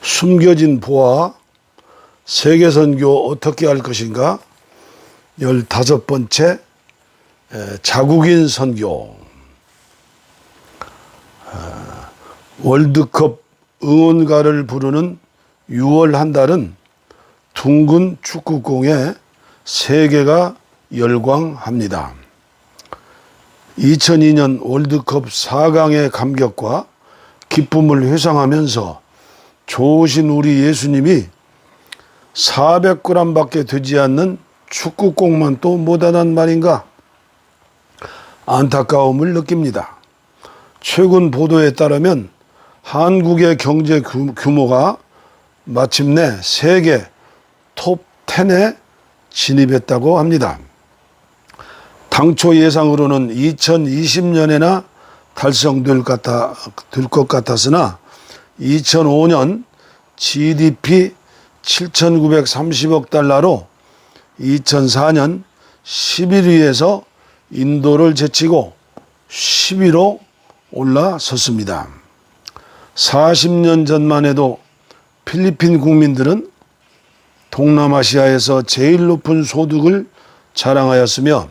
숨겨진 보화, 세계선교 어떻게 할 것인가? 15번째 자국인 선교. 월드컵 응원가를 부르는 6월 한 달은 둥근 축구공에 세계가 열광합니다. 2002년 월드컵 4강의 감격과 기쁨을 회상하면서 좋으신 우리 예수님이 400g밖에 되지 않는 축구공만 또 못하단 말인가? 안타까움을 느낍니다. 최근 보도에 따르면 한국의 경제 규모가 마침내 세계 톱 10에 진입했다고 합니다. 당초 예상으로는 2020년에나 달성될 것 같았으나 2005년 GDP 7,930억 달러로 2004년 11위에서 인도를 제치고 10위로 올라섰습니다. 40년 전만 해도 필리핀 국민들은 동남아시아에서 제일 높은 소득을 자랑하였으며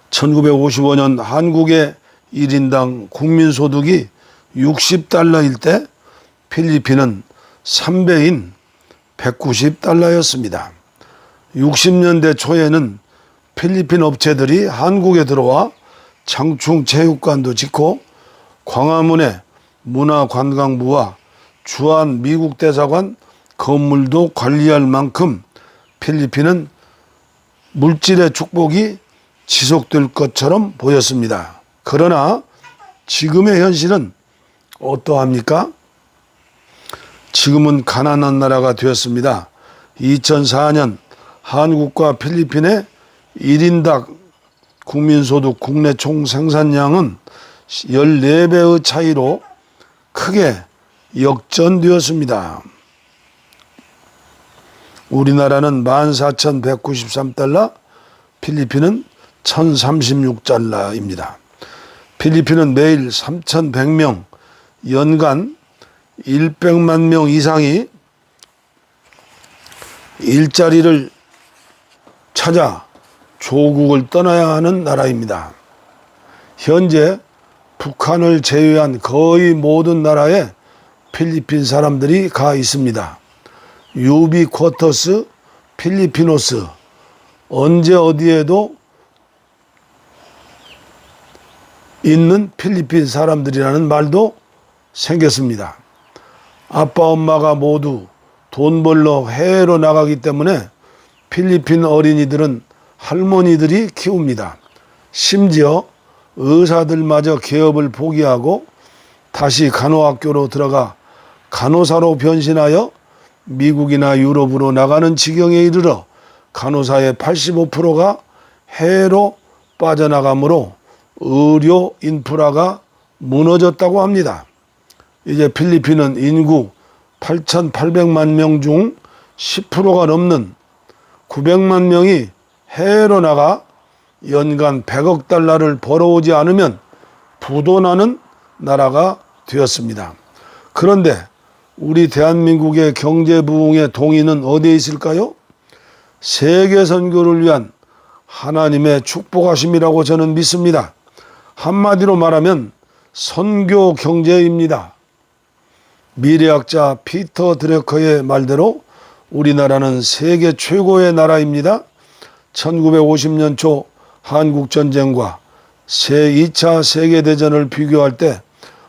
1955년 한국의 1인당 국민소득이 60달러일 때 필리핀은 3배인 190달러였습니다. 60년대 초에는 필리핀 업체들이 한국에 들어와 장충체육관도 짓고 광화문에 문화관광부와 주한 미국 대사관 건물도 관리할 만큼 필리핀은 물질의 축복이 지속될 것처럼 보였습니다. 그러나 지금의 현실은 어떠합니까? 지금은 가난한 나라가 되었습니다. 2004년 한국과 필리핀의 1인당 국민소득 국내 총생산량은 14배의 차이로 크게 역전되었습니다. 우리나라는 14,193달러, 필리핀은 1,036달러입니다. 필리핀은 매일 3,100명, 연간 100만 명 이상이 일자리를 찾아 조국을 떠나야 하는 나라입니다. 현재 북한을 제외한 거의 모든 나라에 필리핀 사람들이 가 있습니다. 유비쿼터스 필리피노스, 언제 어디에도 있는 필리핀 사람들이라는 말도 생겼습니다. 아빠 엄마가 모두 돈 벌러 해외로 나가기 때문에 필리핀 어린이들은 할머니들이 키웁니다. 심지어 의사들마저 개업을 포기하고 다시 간호학교로 들어가 간호사로 변신하여 미국이나 유럽으로 나가는 지경에 이르러 간호사의 85%가 해외로 빠져나가므로 의료 인프라가 무너졌다고 합니다. 이제 필리핀은 인구 8,800만 명 중 10%가 넘는 900만 명이 해외로 나가 연간 100억 달러를 벌어오지 않으면 부도나는 나라가 되었습니다. 그런데 우리 대한민국의 경제 부흥의 동의는 어디에 있을까요? 세계 선교를 위한 하나님의 축복하심이라고 저는 믿습니다. 한마디로 말하면 선교 경제입니다. 미래학자 피터 드래커의 말대로 우리나라는 세계 최고의 나라입니다. 1950년 초 한국전쟁과 제2차 세계대전을 비교할 때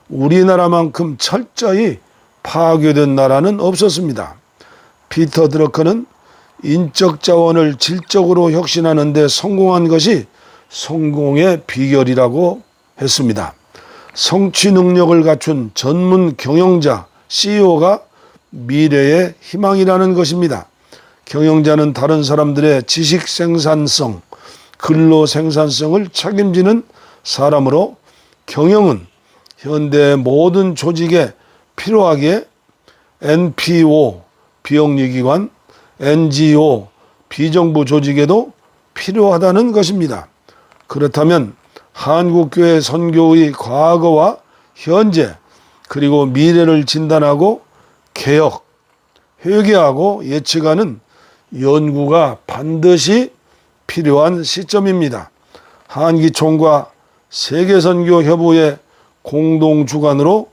우리나라만큼 철저히 파괴된 나라는 없었습니다. 피터 드러커는 인적 자원을 질적으로 혁신하는 데 성공한 것이 성공의 비결이라고 했습니다. 성취 능력을 갖춘 전문 경영자, CEO가 미래의 희망이라는 것입니다. 경영자는 다른 사람들의 지식 생산성, 근로 생산성을 책임지는 사람으로 경영은 현대의 모든 조직에 필요하기에 NPO, 비영리기관, NGO, 비정부 조직에도 필요하다는 것입니다. 그렇다면 한국교회 선교의 과거와 현재 그리고 미래를 진단하고 개혁, 회개하고 예측하는 연구가 반드시 필요한 시점입니다. 한기총과 세계선교협의회 공동주관으로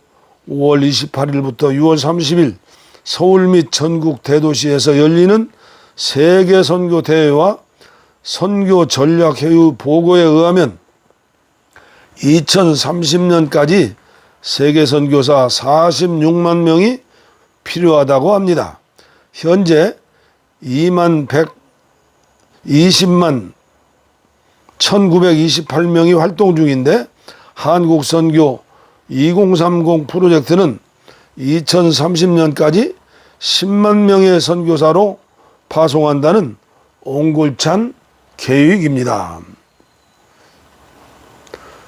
5월 28일부터 6월 30일 서울 및 전국 대도시에서 열리는 세계선교대회와 선교전략회의 보고에 의하면 2030년까지 세계선교사 46만 명이 필요하다고 합니다. 현재 2만 120만 1928명이 활동 중인데 한국선교 2030 프로젝트는 2030년까지 10만 명의 선교사로 파송한다는 옹골찬 계획입니다.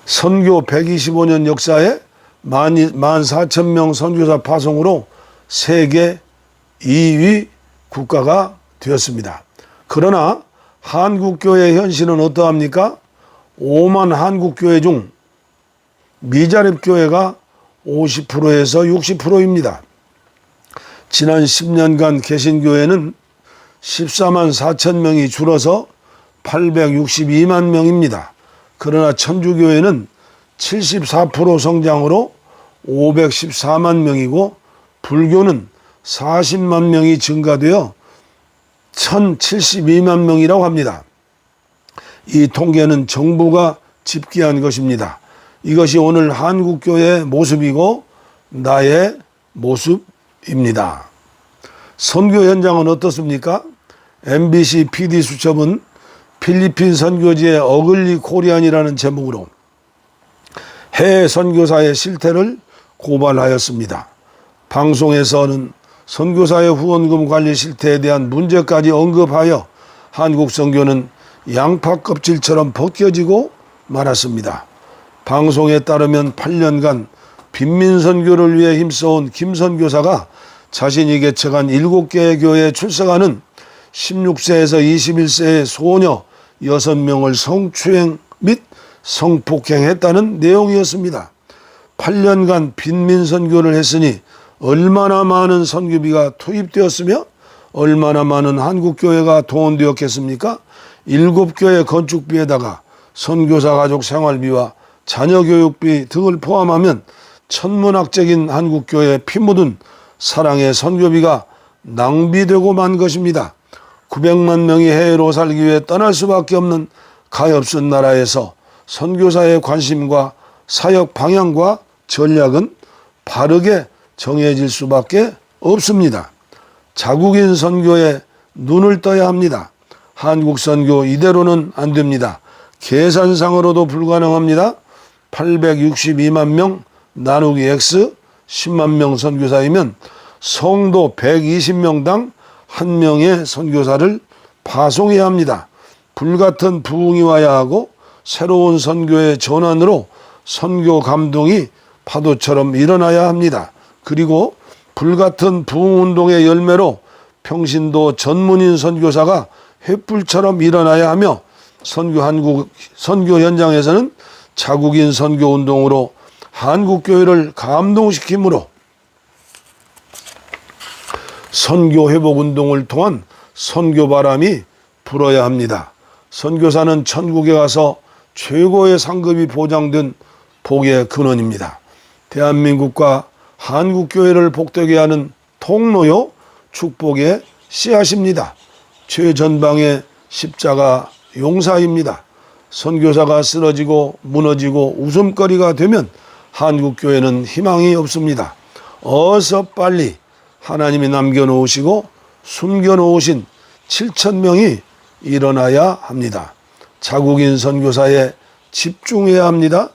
선교 125년 역사에 14,000명 선교사 파송으로 세계 2위 국가가 되었습니다. 그러나 한국교회 현실은 어떠합니까? 5만 한국교회 중 미자립교회가 50%에서 60%입니다. 지난 10년간 개신교회는 14만 4천 명이 줄어서 862만 명입니다. 그러나 천주교회는 74% 성장으로 514만 명이고 불교는 40만 명이 증가되어 1072만 명이라고 합니다. 이 통계는 정부가 집계한 것입니다. 이것이 오늘 한국교회의 모습이고 나의 모습입니다. 선교 현장은 어떻습니까? MBC PD수첩은 필리핀 선교지의 어글리 코리안이라는 제목으로 해외 선교사의 실태를 고발하였습니다. 방송에서는 선교사의 후원금 관리 실태에 대한 문제까지 언급하여 한국 선교는 양파 껍질처럼 벗겨지고 말았습니다. 방송에 따르면 8년간 빈민 선교를 위해 힘써온 김 선교사가 자신이 개척한 7개의 교회에 출석하는 16세에서 21세의 소녀 6명을 성추행 및 성폭행했다는 내용이었습니다. 8년간 빈민 선교를 했으니 얼마나 많은 선교비가 투입되었으며 얼마나 많은 한국교회가 동원되었겠습니까? 7교회 건축비에다가 선교사 가족 생활비와 자녀교육비 등을 포함하면 천문학적인 한국교회의 피 묻은 사랑의 선교비가 낭비되고 만 것입니다. 900만 명이 해외로 살기 위해 떠날 수밖에 없는 가엾은 나라에서 선교사의 관심과 사역 방향과 전략은 바르게 정해질 수밖에 없습니다. 자국인 선교에 눈을 떠야 합니다. 한국 선교 이대로는 안 됩니다. 계산상으로도 불가능합니다. 862만 명 나누기 X 10만 명 선교사이면 성도 120명당 1명의 선교사를 파송해야 합니다. 불같은 부흥이 와야 하고 새로운 선교의 전환으로 선교 감동이 파도처럼 일어나야 합니다. 그리고 불같은 부흥운동의 열매로 평신도 전문인 선교사가 횃불처럼 일어나야 하며 선교 현장에서는 자국인 선교운동으로 한국교회를 감동시키므로 선교회복운동을 통한 선교바람이 불어야 합니다. 선교사는 천국에 가서 최고의 상급이 보장된 복의 근원입니다. 대한민국과 한국교회를 복되게 하는 통로요 축복의 씨앗입니다. 최전방의 십자가 용사입니다. 선교사가 쓰러지고 무너지고 웃음거리가 되면 한국교회는 희망이 없습니다. 어서 빨리 하나님이 남겨놓으시고 숨겨놓으신 7,000명이 일어나야 합니다. 자국인 선교사에 집중해야 합니다.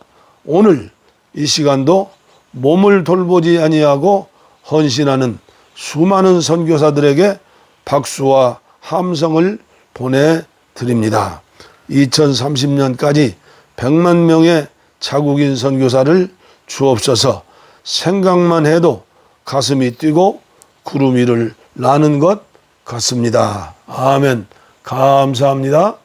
오늘 이 시간도 몸을 돌보지 아니하고 헌신하는 수많은 선교사들에게 박수와 함성을 보내드립니다. 2030년까지 100만 명의 자국인 선교사를 주옵소서. 생각만 해도 가슴이 뛰고 구름 위를 나는 것 같습니다. 아멘. 감사합니다.